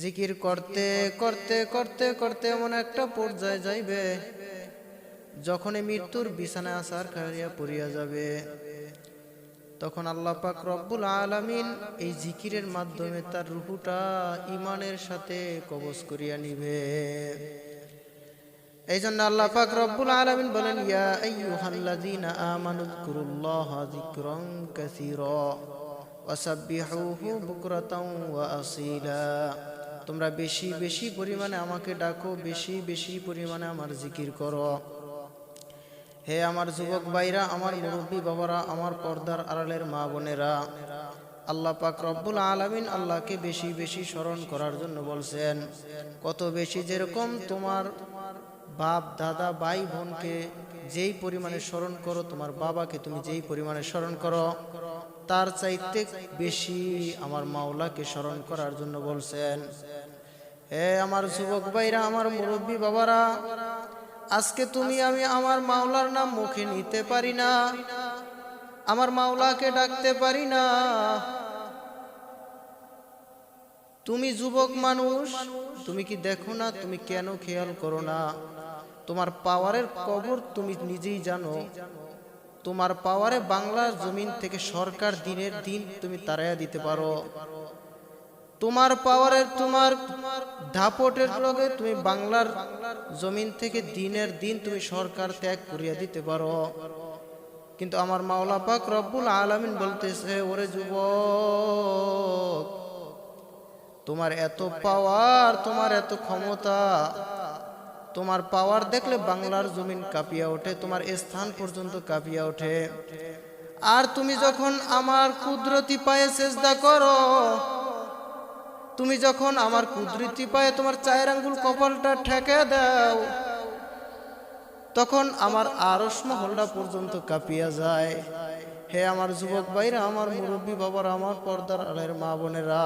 জিকির করতে করতে করতে করতে এমন একটা পর্যায়ে যাইবে যখনই মৃত্যুর বিছানায় আসার খাড়িয়া পড়িয়া যাবে, তখন আল্লাহ পাক রব্বুল আলামিন এই জিকিরের মাধ্যমে তার রূহটা ঈমানের সাথে কবজ করিয়া নিবে। এই জন্য আল্লাহ পাক রব্বুল আলামিন বলেন, ইয়া আইয়ুহাল্লাযীনা আমানুযকুরুল্লাহা যিকরান কাসীরা ওয়াসাব্বিহুহু বুকরাতাও ওয়া আসীলা। তোমরা বেশি বেশি পরিমাণে আমাকে ডাকো, বেশি বেশি পরিমাণে আমার জিকির করো। হে আমার যুবক ভাইরা, আমার মুরব্বী বাবারা, আমার পর্দার আড়ালের মা বোনেরা, আল্লাহ পাক রব্বুল আলামিন আল্লাহকে বেশি বেশি স্মরণ করার জন্য বলছেন। কত বেশি, যেরকম তোমার বাপ দাদা ভাই বোনকে যেই পরিমাণে স্মরণ করো, তোমার বাবাকে তুমি যেই পরিমাণে স্মরণ করো, তার চাইতে বেশি আমার মাওলাকে স্মরণ করার জন্য বলছেন। হে আমার যুবক ভাইরা, আমার মুরব্বী বাবারা, আজকে তুমি আমি আমার মাওলার নাম মুখে নিতে পারি না, আমার মাওলাকে ডাকতে পারি না। তুমি যুবক মানুষ, তুমি কি দেখো না? তুমি কেন খেয়াল করো না? তোমার পাওয়ারের কবর তুমি নিজেই জানো। তোমার পাওয়ারে বাংলার জমিন থেকে সরকার দিনের দিন তুমি তাড়াইয়া দিতে পারো। তোমার পাওয়ারের, তোমার দাপটের লগে তুমি বাংলার জমিন থেকে দিনের দিন তুমি সরকার ত্যাগ করিয়া দিতে পারো। কিন্তু আমার মাওলা পাক রব্বুল আলামিন বলতেছে, ওরে যুবক, তোমার এত পাওয়ার, তোমার এত ক্ষমতা, তোমার পাওয়ার দেখলে বাংলার জমিন কাঁপিয়া ওঠে, তোমার স্থান পর্যন্ত কাঁপিয়া ওঠে। আর তুমি যখন আমার কুদরতি পায়ে সেজদা করো, তুমি যখন আমার কুদরতি পায়ে তোমার চায়ের আঙ্গুল কপালটা ঠেকে দাও, তখন আমার আরশ মহলটা পর্যন্ত কাঁপিয়া যায়। হে আমার যুবক ভাইরা, আমার মুরব্বী বাবারা, আমার পর্দার আড়ালের মা বোনেরা,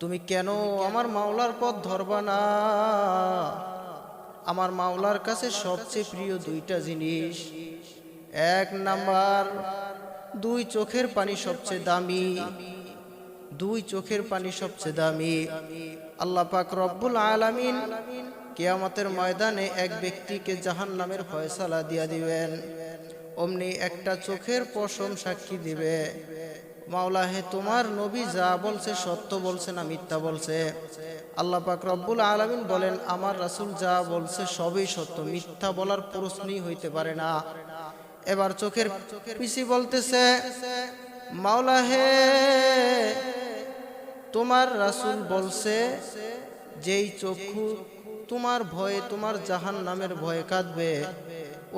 তুমি কেন আমার মাওলার পথ ধরবা না? আমার মাওলার কাছে সবচেয়ে প্রিয় দুইটা জিনিস, এক নাম্বার, দুই চোখের পানি সবচেয়ে দামি, দুই চোখের পানি সবচেয়ে দামি। আল্লাহ পাক রব্বুল আলামিন কিয়ামতের ময়দানে এক ব্যক্তিকে জাহান্নামের ফয়সালা দিয়া দিবেন। অমনি একটা চোখের পশম সাক্ষী দিবে, মাওলা হে তোমার নবী যা বলছে সত্য বলছে না মিথ্যা বলছে? আল্লাহ পাক রব্বুল আলামিন বলেন, আমার রাসূল যা বলছে সবই সত্য, মিথ্যা বলার প্রশ্নই হইতে পারে না। এবার চোখের পিসি বলতেছে, মাওলা হে তোমার রাসূল বলছে যেই চক্ষু তোমার ভয়ে, তোমার জাহান্নামের ভয়ে কাঁদবে,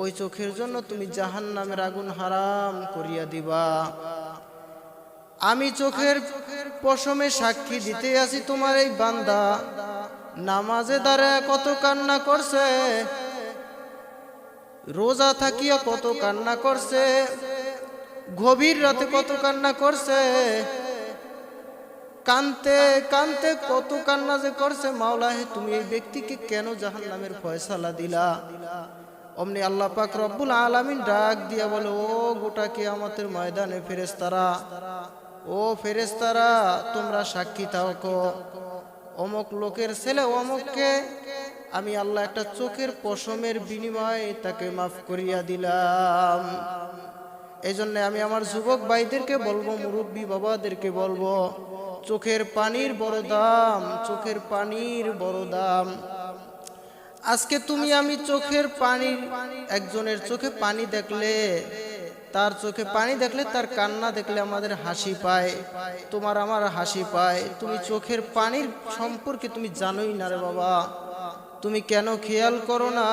ওই চোখের জন্য তুমি জাহান্নামের আগুন হারাম করিয়া দিবা। আমি চোখের পশমে সাক্ষী দিতে আছি, তোমার এই বান্দা নামাজে দাঁড়ায় কত কান্না করছে, রোজা থাকিয়া কত কান্না করছে, গভীর রাতে কত কান্না করছে, কানতে কানতে কত কান্না যে করছে। মাওলা হে তুমি এই ব্যক্তিকে কেন জাহান্নামের ফয়সালা দিলা? অমনি আল্লাহ পাক রব্বুল আলামিন ডাক দিয়া বলে, ও গোটা কিয়ামতের ময়দানে ফেরেশতারা, ও ফেরেশতারা, তোমরা সাক্ষী থাকো, অমুক লোকের ছেলে অমুককে আমি আল্লাহ একটা চোখের পশমের বিনিময়ে তাকে মাফ করিয়া দিলাম। এই জন্য আমি আমার যুবক ভাইদেরকে বলবো, মুরব্বী বাবাদেরকে বলবো, চোখের পানির বড় দাম, চোখের পানির বড় দাম। আজকে তুমি আমি চোখের পানি, একজনের চোখে পানি দেখলে, তার চোখে পানি দেখলে, তার কান্না দেখলে আমাদের হাসি পায়, তোমার আমার হাসি পায়। তুমি চোখের পানির সম্পর্কে তুমি জানোই না রে বাবা, তুমি কেন খেয়াল করো না?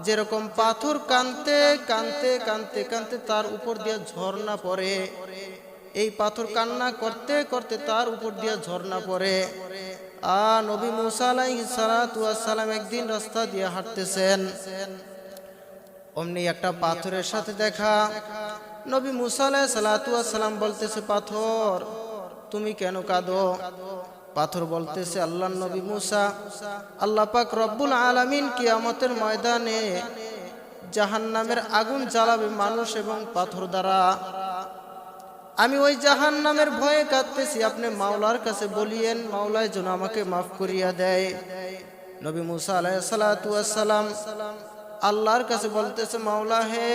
যেরকম পাথর কানতে কানতে কানতে কানতে তার উপর দিয়ে ঝর্ণা পড়ে, এই পাথর কান্না করতে করতে তার উপর দিয়ে ঝর্ণা পড়ে। নবী মুসা আলাইহিস সালাতু ওয়াস সালাম একদিন রাস্তা দিয়ে হাঁটতেছেন, অমনি একটা পাথরের সাথে দেখা। নবী মুসা আলাইহিস সালাতু ওয়াস সালাম বলতেছে, পাথর তুমি কেন কাঁদো? পাথর বলতেছে, আল্লাহর নবী মুসা, আল্লাহ পাক রব্বুল আলামিন কিয়ামতের ময়দানে জাহান্নামের আগুন জ্বালাবে মানুষ এবং পাথর দ্বারা। আমি ওই জাহান্নামের ভয়ে কাঁদতেছি, আপনি মাওলার কাছে বলিয়েন মাওলায় যেন আমাকে মাফ করিয়া দেয়। নবী মুসা আলাইহিস সালাতু ওয়াস সালাম আল্লাহর কাছে বলতেছে, মাওলা হে,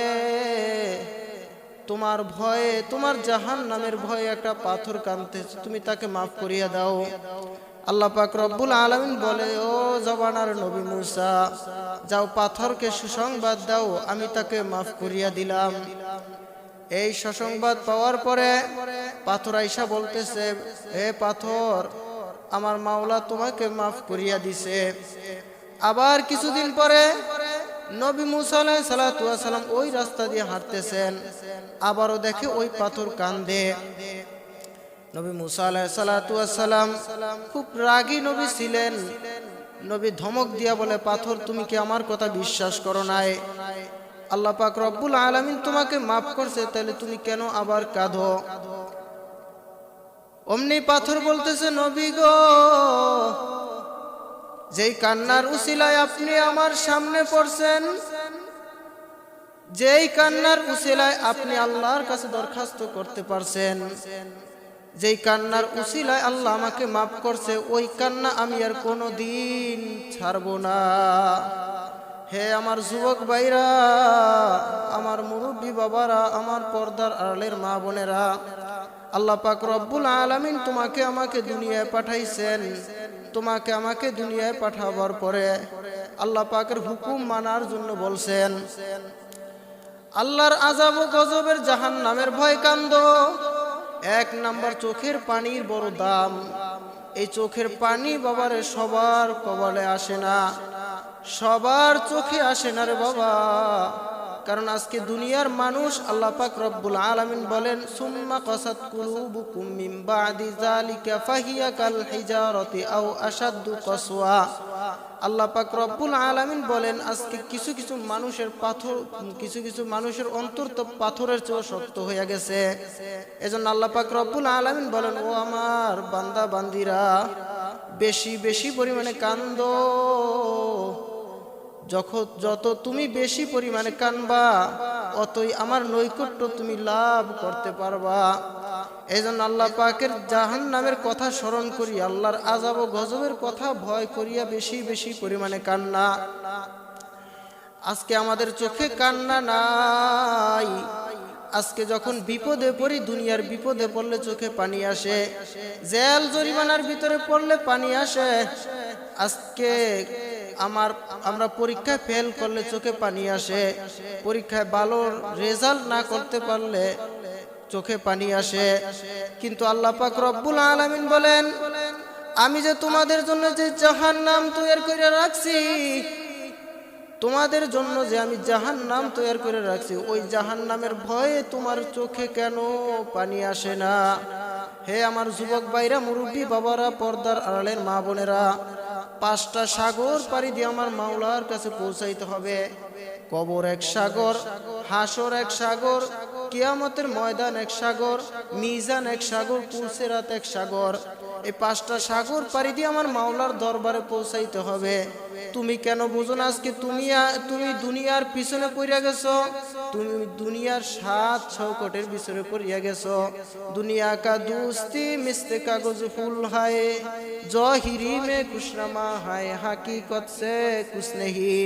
তোমার ভয়ে, তোমার জাহান্নামের ভয়ে একটা পাথর কাঁদতেছে, তুমি তাকে মাফ করিয়া দাও। আল্লাহ পাক রব্বুল আলামিন বলে, ও জবানার নবী মুসা, যাও পাথরকে সুসংবাদ দাও, আমি তাকে মাফ করিয়া দিলাম। এই সুসংবাদ পাওয়ার পরে পাথর আইসা বলতেছে, হে পাথর, আমার মাওলা তোমাকে মাফ করিয়া দিছে। আবার কিছুদিন পরে নবী মুসা আলাইহিস সালাতু ওয়াস সালাম ওই রাস্তা দিয়ে হাঁটতেছেন, আবারও দেখে ওই পাথর কান্দে। নবী মুসা আলাইহিস সালাতু ওয়াস সালাম খুব রাগী নবী ছিলেন। নবী ধমক দিয়া বলে, পাথর, তুমি কি আমার কথা বিশ্বাস করো নাই? আল্লাহ পাক রব্বুল আলামিন তোমাকে মাফ করছে, তাহলে তুমি কেন আবার কাঁদো? অমনি পাথর বলতেছে, নবী গো, যেই কান্নার উসিলায় আপনি আমার সামনে পড়ছেন, যেই কান্নার উসিলায় আপনি আল্লাহর কাছে দরখাস্ত করতে পারছেন, যেই কান্নার উসিলায় আল্লাহ আমাকে মাফ করছে, ওই কান্না আমি আর কোনোদিন ছাড়বো না। হে আমার যুবক ভাইরা, আমার মুরব্বী বাবারা, আমার পর্দার আড়ালের মা বোনেরা, আল্লাহ পাক রব্বুল আলামিন তোমাকে আমাকে দুনিয়ায় পাঠাইছেন। তোমাকে আমাকে দুনিয়ায় পাঠাবার পরে আল্লাহ পাকের হুকুম মানার জন্য বলছেন। আল্লাহর আযাব ও গজবের জাহান্নামের ভয় কান্দো। এক নাম্বার, চোখের পানির বড় দাম। এই চোখের পানি বাবারে সবার কপালে আসে না, সবার চোখে আসে না রে বাবা। কারণ আজকে দুনিয়ার মানুষ, আল্লাহ পাক রব্বুল আলামিন বলেন, সুম্মা কাসাত কুলুবুকুম মিন বাদি যালিকা ফাহিয়া কাল হিজারাতি আও আশাদ্দু কাসওয়া। আল্লাহ পাক রব্বুল আলামিন বলেন, আজকে কিছু কিছু মানুষের অন্তর তো পাথরের চেয়ে শক্ত হয়ে গেছে। এজন্য আল্লাহ পাক রব্বুল আলামিন বলেন, ও আমার বান্দা বান্দিরা, বেশি বেশি পরিমাণে কান্দো। যত তুমি বেশি পরিমাণে কানবা, অতই আমার নৈকট্য তুমি লাভ করতে পারবা। এইজন্য আল্লাহ পাকের জাহান্নামের কথা স্মরণ করি, আল্লাহর আযাব ও গজবের কথা ভয় করিয়া বেশি বেশি পরিমাণে কান্না। আজকে আমাদের চোখে কান্না নাই। আজকে যখন বিপদে পড়ি, দুনিয়ার বিপদে পড়লে চোখে পানি আসে, জেল জরিমানার ভিতরে পড়লে পানি আসে। আজকে আমরা পরীক্ষায় ফেল করলে চোখে পানি আসে, পরীক্ষায় ভালো রেজাল্ট না করতে পারলে চোখে পানি আসে। কিন্তু আল্লাহ পাক রব্বুল আলামিন বলেন, আমি যে তোমাদের জন্য যে জাহান্নাম তৈরি করে রাখছি, তোমাদের জন্য যে আমি জাহান্নাম তৈরি করে রাখছি, ওই জাহান্নামের ভয়ে তোমার চোখে কেন পানি আসে না? হে আমার যুবক ভাইরা, মুরব্বী বাবারা, পর্দার আড়ালের মা বোনেরা, 5টা সাগর পাড়ি দিয়ে আমার মাওলার কাছে পৌঁছাইতে হবে। কবর এক সাগর, হাসর এক সাগর, কিয়ামতের ময়দান এক সাগর, মিজান এক সাগর, পুলসিরাত এক সাগর। এই 5টা সাগর পাড়ি দিয়ে আমার মাওলার দরবারে পৌঁছাইতে হবে। তুমি কেন বুঝো না? আজকে তুমি দুনিয়ার পিছনে পড়িয়া গেছো, তুমি দুনিয়ার 7 চৌকটের পিছনে পড়িয়া গেছো। দুনিয়া কা দুস্তি মিশতে কাগজ ফুল হায়, জহিরি মে কুশনামা হায়, হাকিকত সে কুছ নেহি।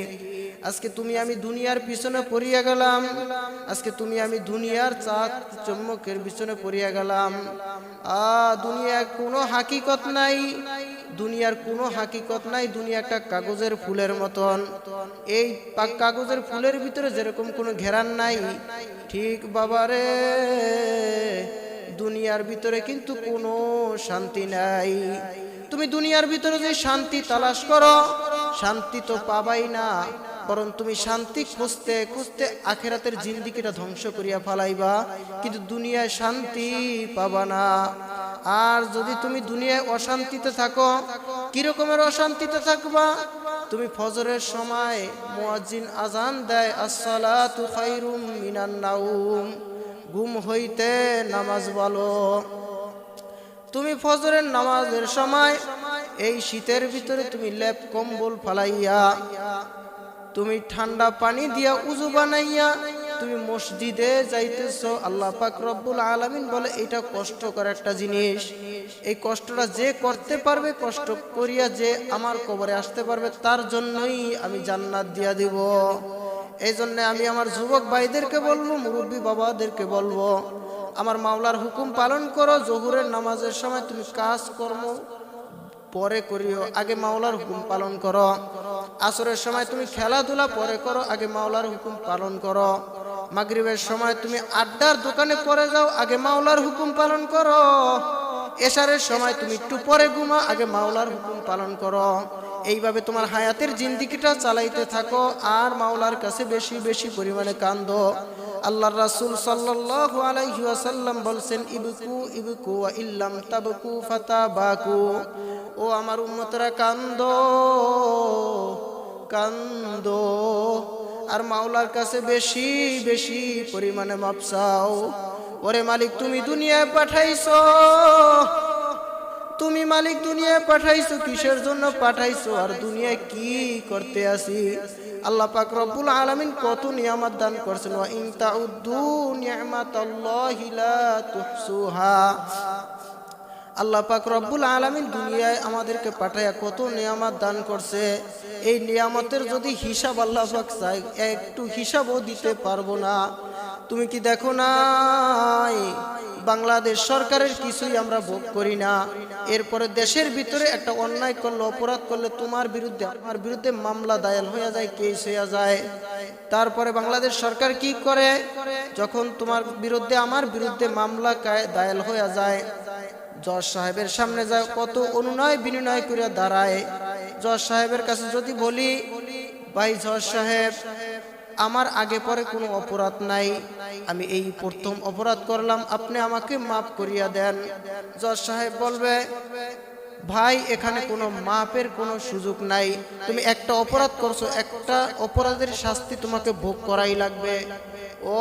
আজকে আমি দুনিয়ার পিছনে পড়িয়া গেলাম, আজকে আমি দুনিয়ার চাঁদ চমকের পিছনে পড়িয়া গেলাম। দুনিয়ার কোনো হাকিকত নাই, দুনিয়ার কোনো হাকিকত নাই। দুনিয়া একটা কাগজের ফুলের মতন। এই কাগজের ফুলের ভিতরে যেরকম কোনো ঘেরান নাই, ঠিক বাবারে দুনিয়ার ভিতরে কিন্তু কোনো শান্তি নাই। তুমি দুনিয়ার ভিতরে যে শান্তি তালাশ করো, শান্তি তো পাবাই না, বরং তুমি শান্তি খুঁজতে খুঁজতে আখেরাতের জিন্দেগিটা ধ্বংস করিয়া ফেলাইবা, কিন্তু দুনিয়ায় শান্তি পাবা না। আর যদি তুমি দুনিয়ায় অশান্তিতে থাকো, কিরকমের অশান্তিতে থাকবা? তুমি ফজরের সময় মুয়াজ্জিন আজান দেয়, আসসালাতু খায়রুম মিনান নাউম, ঘুম হইতে নামাজ বলো। তুমি ফজরের নামাজের সময় এই শীতের ভিতরে তুমি লেপ কম্বল ফালাইয়া, তুমি ঠান্ডা পানি দিয়া উজু বানাইয়া তুমি মসজিদে যাইতেছো, আল্লাহ পাক রব্বুল আলামিন বলে এটা কষ্টকর একটা জিনিস, এই কষ্টটা যে করতে পারবে, কষ্ট করিয়া যে আমার কবরে আসতে পারবে, তার জন্যই আমি জান্নাত দিয়া দিব। এই জন্য আমি আমার যুবক ভাইদেরকে বলবো, মুরব্বী বাবাদেরকে বলবো, আমার মাওলার হুকুম পালন করো। জোহরের নামাজের সময় তুমি কাজ কর্ম পরে করিও, আগে মাওলার হুকুম পালন করো। আসরের সময় তুমি খেলাধুলা পরে করো, আগে মাওলার হুকুম পালন করো। মাগরিবের সময় তুমি আড্ডার দোকানে পরে যাও, আগে মাওলার হুকুম পালন করো। এশারের সময় তুমি একটু পরে ঘুমা, আগে মাওলার হুকুম পালন করো। এইভাবে তোমার হায়াতের জিন্দেগিটা চালাইতে থাকো আর মাওলার কাছে বেশি বেশি পরিমাণে কান্দো। আল্লাহর রাসূল সাল্লাল্লাহু আলাইহি ওয়াসাল্লাম বলছেন, ইবকু ইবকু ওয়া ইল্লাম তাবকু ফাতাবাকু। ও আমার উম্মতরা, কান্দো কান্দো আর মাওলার কাছে বেশি বেশি পরিমাণে মাপ চাও। ওরে মালিক, তুমি দুনিয়ায় পাঠাইছো, তুমি মালিক দুনিয়ায় পাঠাইছো, কিসের জন্য পাঠাইছো আর দুনিয়ায় কি করতে আসি? আল্লাহ পাক রব্বুল আলামিন কত নিয়ামত দান করছেন, ওয়া ইন তাউদ্দু নি'মাতাল্লাহি লা তুহসুহা। আল্লাহ পাক রব্বুল আলামিন দুনিয়ায় আমাদেরকে পাঠায়া কত নিয়ামত দান করছে, এই নিয়ামতের যদি হিসাব আল্লাহ পাক চায়, একটু হিসাবও দিতে পারবো না। তুমি কি দেখো না বাংলাদেশ সরকারের কিছুই আমরা ভোগ করি না, এরপরে দেশের ভিতরে একটা অন্যায় করলে, অপরাধ করলে তোমার বিরুদ্ধে আমার বিরুদ্ধে মামলা দায়ের হয়ে যায়, কেস হয়ে যায়। তারপরে বাংলাদেশ সরকার কি করে, যখন তোমার বিরুদ্ধে আমার বিরুদ্ধে মামলা দায়ের হয়ে যায়, জজ সাহেবের সামনে যায়, কত অনুনয় বিনয় করে দাঁড়ায়। জজ সাহেবের কাছে যদি বলি, ভাই জজ সাহেব, আমার আগে পরে কোনো অপরাধ নাই, আমি এই প্রথম অপরাধ করলাম, আপনি আমাকে মাফ করিয়া দেন। জজ সাহেব বলবে, ভাই এখানে কোনো মাপের কোনো সুযোগ নাই, তুমি একটা অপরাধ করছো, একটা অপরাধের শাস্তি তোমাকে ভোগ করাই লাগবে। ও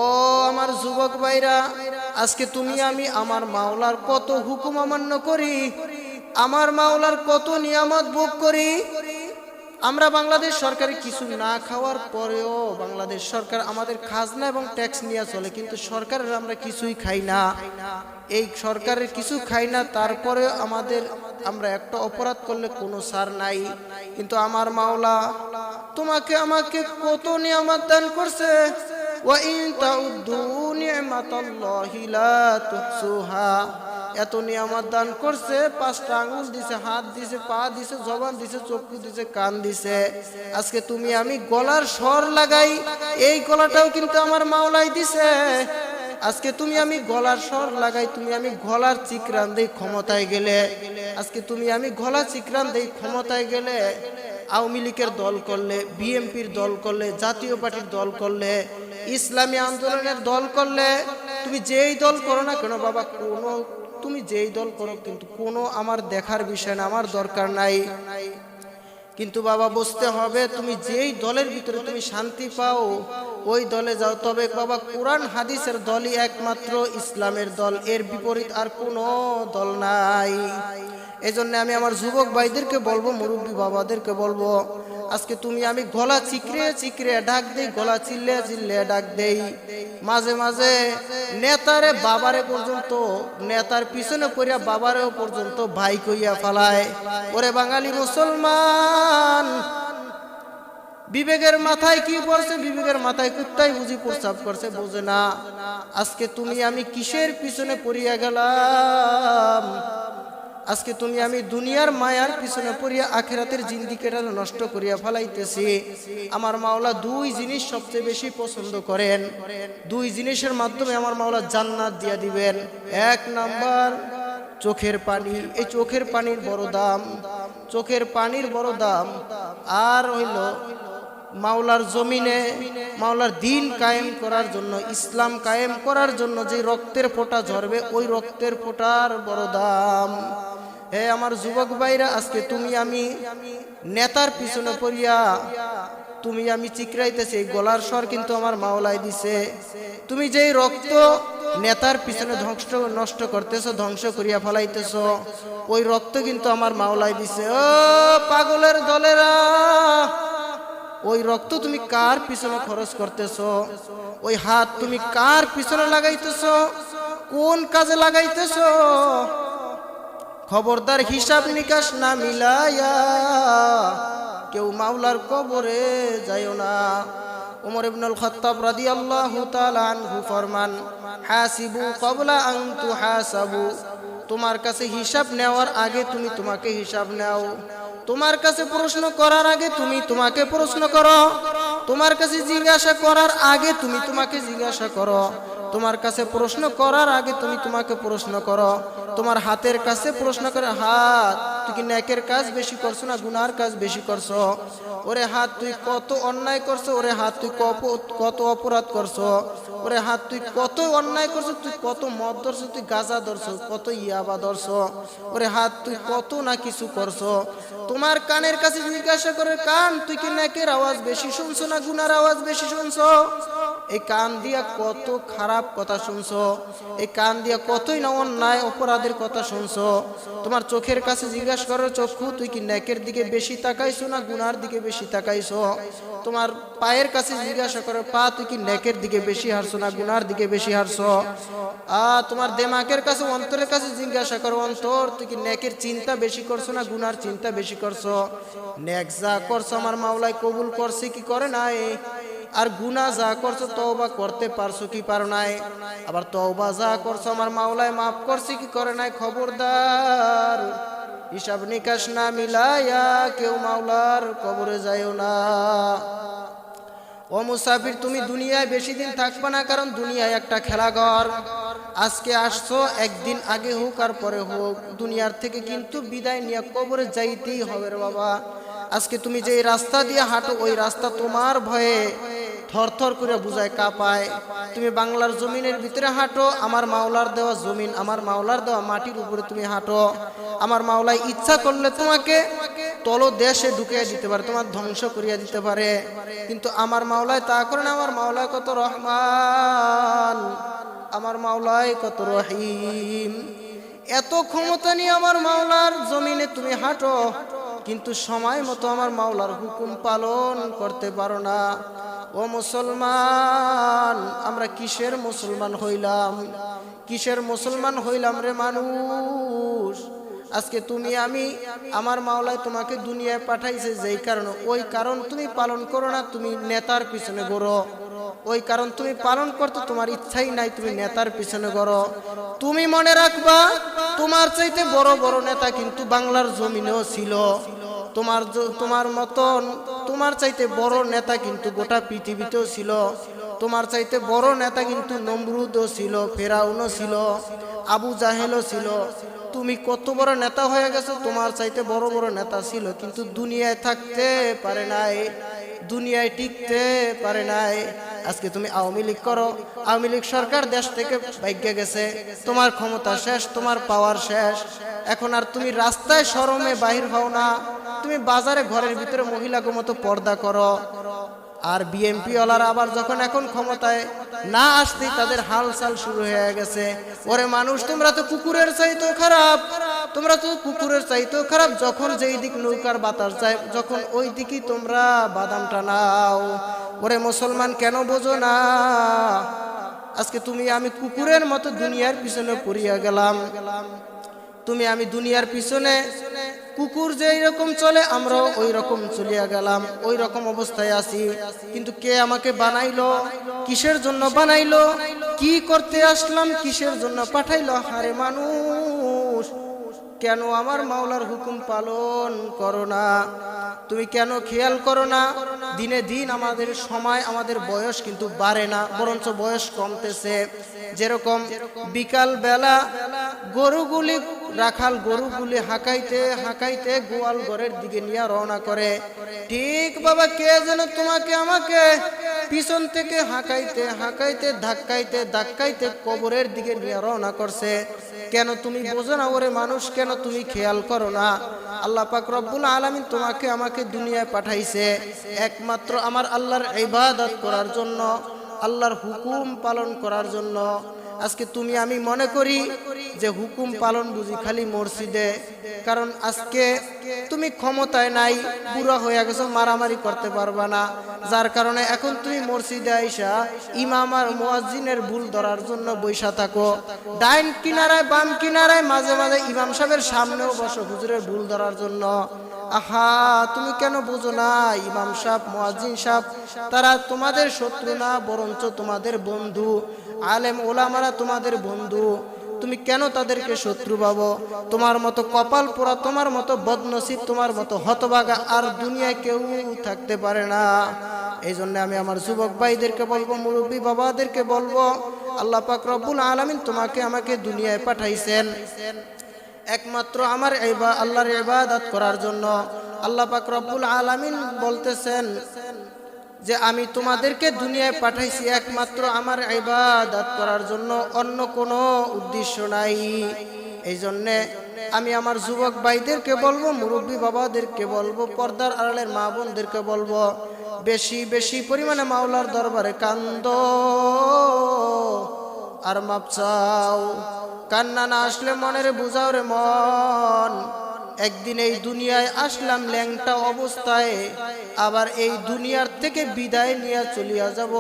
আমার যুবক ভাইরা, আজকে তুমি আমি আমার মাওলার কত হুকুম অমান্য করি, আমার মাওলার কত নিয়ামত ভোগ করি। আমরা বাংলাদেশ সরকারের কিছু না খাওয়ার পরেও বাংলাদেশ সরকার আমাদের খাজনা এবং ট্যাক্স নিয়ে চলে, কিন্তু সরকারের আমরা কিছুই খাই না, এই সরকারের কিছু খাই না, তারপরে আমরা একটা অপরাধ করলে কোনো ছাড় নাই। কিন্তু আমার মাওলা তোমাকে আমাকে কত নিয়ামত দান করছে, ওয়া ইন তাউদ্দু নি'মাতাল্লাহি লা তুহসুহা। এত নিয়ামত দান করছে, 5টা আঙ্গুল দিছে, হাত দিছে, পা দিছে, জবান দিছে, চক্ষু দিছে, কান দিছে। আজকে তুমি আমি গলার স্বর লাগাই, এই গলাটাও কিন্তু আমার মাওলাই দিছে। আজকে তুমি আমি গলার স্বর লাগাই, তুমি আমি গলার চিকরান দেই ক্ষমতায় গেলে, আজকে তুমি আমি গলা চিকরান দেই ক্ষমতায় গেলে, আওয়ামী লীগের দল করলে, বিএনপির দল করলে, জাতীয় পার্টির দল করলে, ইসলামী আন্দোলনের দল করলে, তুমি যেই দল করো না কেন বাবা, তুমি যেই দল করো, কিন্তু কোনো আমার দেখার বিষয় না, আমার দরকার নাই। কিন্তু বাবা বুঝতে হবে, তুমি যেই দলের ভিতরে তুমি শান্তি পাও ওই দলে যাও। তবে বাবা কোরআন হাদিসের দলই একমাত্র ইসলামের দল, এর বিপরীত আর কোনো দল নাই। এজন্য আমি আমার যুবক ভাইদেরকে বলবো, মুরব্বী বাবাদেরকে বলবো, আজকে তুমি আমি গলা চিকরে চিকরে ডাক দেই, গলা চিল্লে চিল্লে ডাক দেই। মাঝে মাঝে নেতারে বাবারে পর্যন্ত, নেতার পিছনে পড়িয়া বাবারেও পর্যন্ত ভাই কইয়া ফালায়। ওরে বাঙালি মুসলমান, বিবেকের মাথায় কি পড়ছে, বিবেকের মাথায় কুত্তাই বুঝি প্রস্তাব করছে, বোঝে না। আজকে তুমি আমি কিসের পিছনে পড়িয়া গেলাম, আজকে তুমি আমি দুনিয়ার মায়ার পিছনে পড়িয়া আখিরাতের জিন্দেগিটা নষ্ট করিয়া ফেলাইতেছি। আমার মাওলা দুই জিনিস সবচেয়ে বেশি পছন্দ করেন, দুই জিনিসের মাধ্যমে আমার মাওলা জান্নাত দিয়া দিবেন। 1 নাম্বার চোখের পানি, এই চোখের পানির বড় দাম, চোখের পানির বড় দাম। আর হইল মাওলার জমিনে মাওলার দিন কায়েম করার জন্য, ইসলাম কায়েম করার জন্য যে রক্তের ফোঁটা ঝরবে, ওই রক্তের ফোঁটার বড় দাম। হে আমার যুবক ভাইরা, আজকে তুমি আমি নেতার পিছনে পড়িয়া তুমি আমি চিকরাইতেছি, এই গলার স্বর কিন্তু আমার মাওলাই দিছে। তুমি যেই রক্ত নেতার পিছনে নষ্ট করতেছো, ধ্বংস করিয়া ফেলাইতেছো, ওই রক্ত কিন্তু আমার মাওলাই দিছে। ও পাগলের দলেরা, ওই রক্ত তুমি কার পিছনে খরচ করতেছো? ওই হাত তুমি কার পিছনে লাগাইতেছো? কোন কাজে লাগাইতেছো? খবরদার হিসাব নিকাশ না মিলাইয়া কেউ মাওলার কবরে যাইও না। ওমর ইবনুল খাত্তাব রাদিয়াল্লাহু তাআলা আনহু ফরমান, হাসিবু ক্বাবলা আন তুহাসাবু। তোমার কাছে হিসাব নেওয়ার আগে তুমি তোমাকে হিসাব নাও। তোমার কাছে প্রশ্ন করার আগে তুমি তোমাকে প্রশ্ন করো। তোমার কাছে জিজ্ঞাসা করার আগে তুমি তোমাকে জিজ্ঞাসা করো। তোমার কাছে প্রশ্ন করার আগে তুমি তোমাকে প্রশ্ন করো। তোমার হাতের কাছে প্রশ্ন করে, হাত তুই কি নেকের কাজ বেশি করছো না গুনার কাজ বেশি করছো? ওরে হাত তুই কত অন্যায় করছো? ওরে হাত তুই কত অপরাধ করছো? ওরে হাত তুই কত অন্যায় করছো? তুই কত মদ ধরছো, তুই গাঁজা ধরছো, কত ইয়াবা ধরছো? ওরে হাত তুই কত না কিছু করছো? তোমার কানের কাছে জিজ্ঞাসা করে, কান তুই কি নেকের আওয়াজ বেশি শুনছো না গুনার আওয়াজ বেশি শুনছো? এই কান দিয়া কত খারাপ কথা শুনছো? এই কান দিয়া কতই না অন্যায় অপরাধের কথা শুনছো? তোমার চোখের কাছে জিজ্ঞাসা করো, চক্ষু তুই কি নেকের দিকে বেশি তাকাইছো না গুনার দিকে বেশি তাকাইছো? তোমার পায়ের কাছে জিজ্ঞাসা করো, পা তুই কি নেকের দিকে বেশি হারছো না গুনার দিকে বেশি হারছো? তোমার দেমাকের কাছে, অন্তরের কাছে জিজ্ঞাসা করো, অন্তর তুই কি নেকের চিন্তা বেশি করছো না গুনার চিন্তা বেশি করছো? নেক যা করছো আমার মাওলাই কবুল করছে কি করে নাই? আর গুনাহ যা করছো তওবা করতে পারছো কি পারো নাই? আবার তওবা যা করছো আমার মাওলায় মাফ করছে কি করে নাই? খবরদার হিসাব নিকাশ না মিলাইয়া কেউ মাওলার কবরে যাইও না। ও মুসাফির, তুমি দুনিয়ায় বেশি দিন থাকবে না, কারণ দুনিয়ায় একটা খেলাঘর। আজকে আসছো, একদিন আগে হোক আর পরে হোক দুনিয়ার থেকে কিন্তু বিদায় নিয়ে কবরে যাইতেই হবে রে বাবা। আজকে তুমি যে রাস্তা দিয়ে হাঁটো, ওই রাস্তা তোমার ভয়ে থরথর করে বুঝায় কাঁপায়। তুমি বাংলার জমিনের ভিতরে হাঁটো, আমার মাওলার দেওয়া জমিন, আমার মাওলার দেওয়া মাটির উপরে তুমি হাঁটো। আমার মাওলায় ইচ্ছা করলে তোমাকে তলদেশে ঢুকিয়ে দিতে পারে, তোমার ধ্বংস করিয়া দিতে পারে, কিন্তু আমার মাওলায় তা করে না। আমার মাওলায় কত রহমান, আমার মাওলায় কত রহিম। এত ক্ষমতা নিয়ে আমার মাওলার জমিনে তুমি হাঁটো, কিন্তু সময় মতো আমার মাওলার হুকুম পালন করতে পারো না। ও মুসলমান, আমরা কিসের মুসলমান হইলাম? কিসের মুসলমান হইলাম রে মানুষ? আজকে তুমি আমি, আমার মাওলায় তোমাকে দুনিয়ায় পাঠাইছে যেই কারণে, ওই কারণ তুমি পালন করো না, তুমি নেতার পিছনে ঘোরো। ওই কারণ তুমি পালন করতে তোমার ইচ্ছাই নাই, তুমি নেতার পিছনে ঘোরো। তুমি মনে রাখবা, তোমার চাইতে বড় বড় নেতা কিন্তু বাংলার জমিনেও ছিল। তোমার মতন, তোমার চাইতে বড় নেতা কিন্তু গোটা পৃথিবীতেও ছিল। তোমার চাইতে বড় নেতা কিন্তু নমরুদও ছিল, ফেরাউনও ছিল, আবু জাহেলও ছিল। তুমি কত বড় নেতা হয়ে গেছো, তোমার চাইতে বড় বড় নেতা ছিল, কিন্তু দুনিয়ায় থাকতে পারে নাই, দুনিয়ায় টিকতে পারে নাই। আজকে তুমি আওয়ামী লীগ করো, আওয়ামী লীগ সরকার দেশ থেকে ভাগ্যে গেছে, তোমার ক্ষমতা শেষ, তোমার পাওয়ার শেষ। এখন আর তুমি রাস্তায় শরমে বাহির হও না, তুমি বাজারে ঘরের ভিতরে মহিলাকে মতো পর্দা করো। আর বিএমপি ওয়ালারা আবার যখন এখন ক্ষমতায় না আসতেই তাদের হালচাল শুরু হয়ে গেছে, ওরে মানুষ তোমরা তো কুকুরের চাইতেও খারাপ, তোমরা তো কুকুরের চাইতেও খারাপ। যখন যেই দিক নৌকার বাতাস যায়, যখন ওই দিকই তোমরা বাদাম টানাও। ওরে মুসলমান, কেন বোঝো না? আজকে তুমি আমি কুকুরের মতো দুনিয়ার পিছনে পড়িয়া গেলাম। তুমি আমি দুনিয়ার পিছনে, কুকুর যেই রকম চলে আমরাও ওই রকম চলিয়া গেলাম, ওই রকম অবস্থায় আছি। কিন্তু কে আমাকে বানাইলো? কিসের জন্য বানাইলো? কি করতে আসলাম? কিসের জন্য পাঠাইলো? হারে মানুষ, কেন আমার মাওলার হুকুম পালন করো না? তুমি কেন খেয়াল করো না? দিনে দিন আমাদের সময়, আমাদের বয়স কিন্তু বাড়ে না, বরঞ্চ বয়স কমতেছে। যেরকম বিকাল বেলা গরুগুলি, রাখাল গরুগুলি হাঁকাইতে হাঁকাইতে গোয়াল ঘরের দিকে নিয়ে রওনা করে, ঠিক বাবা কে যেন তোমাকে আমাকে পিছন থেকে হাঁকাইতে হাঁকাইতে ধাক্কাইতে ধাক্কাইতে কবরের দিকে নিয়ে রওনা করছে। কেন তুমি বোঝো না? ওরে মানুষ, কেন তুমি খেয়াল করো না? আল্লাহ পাক রব্বুল আলামিন তোমাকে আমাকে দুনিয়ায় পাঠাইছে একমাত্র আমার আল্লাহর ইবাদত করার জন্য, আল্লাহর হুকুম পালন করার জন্য। আজকে তুমি আমি মনে করি যে হুকুম পালন বুঝি খালি মসজিদে, কারণ আজকে তুমি ক্ষমতায় নাই, বুড়া হয়ে গেছো, মারামারি করতে পারবা না, যার কারণে এখন তুমি মসজিদে আইসা ইমাম আর মুয়াজ্জিনের ভুল ধরার জন্য বৈশা থাকো। ডাইন কিনারায় বাম কিনারায় মাঝে মাঝে ইমাম সাহেবের সামনেও বসো হুজুরের ভুল ধরার জন্য। আহা, তুমি কেন বুঝো না? ইমাম সাহেব মুয়াজ্জিন সাহেব তারা তোমাদের শত্রু না, বরঞ্চ তোমাদের বন্ধু। আলেম ওলামারা তোমাদের বন্ধু, তুমি কেন তাদেরকে শত্রু ভাবো? তোমার মতো কপাল পোড়া, তোমার মতো বদনসিব, তোমার মতো হতভাগা আর দুনিয়ায় কেউ থাকতে পারে না। এই জন্য আমি আমার যুবক ভাইদেরকে বলবো, মুরব্বী বাবাদেরকে বলবো, আল্লাহ পাক রব্বুল আলামিন তোমাকে আমাকে দুনিয়ায় পাঠাইছেন একমাত্র আমার আল্লাহর ইবাদত করার জন্য। আল্লাহ পাক রব্বুল আলামিন বলতেছেন যে আমি তোমাদেরকে দুনিয়ায় পাঠাইছি একমাত্র আমার ইবাদত করার জন্য, অন্য কোনো উদ্দেশ্য নাই। এই জন্যে আমি আমার যুবক ভাইদেরকে বলবো, মুরব্বী বাবাদেরকে বলবো, পর্দার আড়ালের মা বোনদেরকে বলবো, বেশি বেশি পরিমাণে মাওলার দরবারে কান্দো আর মাপ চাও। কান্না না আসলে মনের বুঝাও রে মন, একদিন এই দুনিয়ায় আসলাম ল্যাংটা অবস্থায়, আবার এই দুনিয়ার থেকে বিদায় নিয়ে চলিয়া যাব।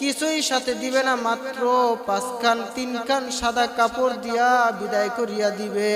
কিছুই সাথে দিবে না, মাত্র 5 খান 3 খান সাদা কাপড় দিয়া বিদায় করিয়া দিবে।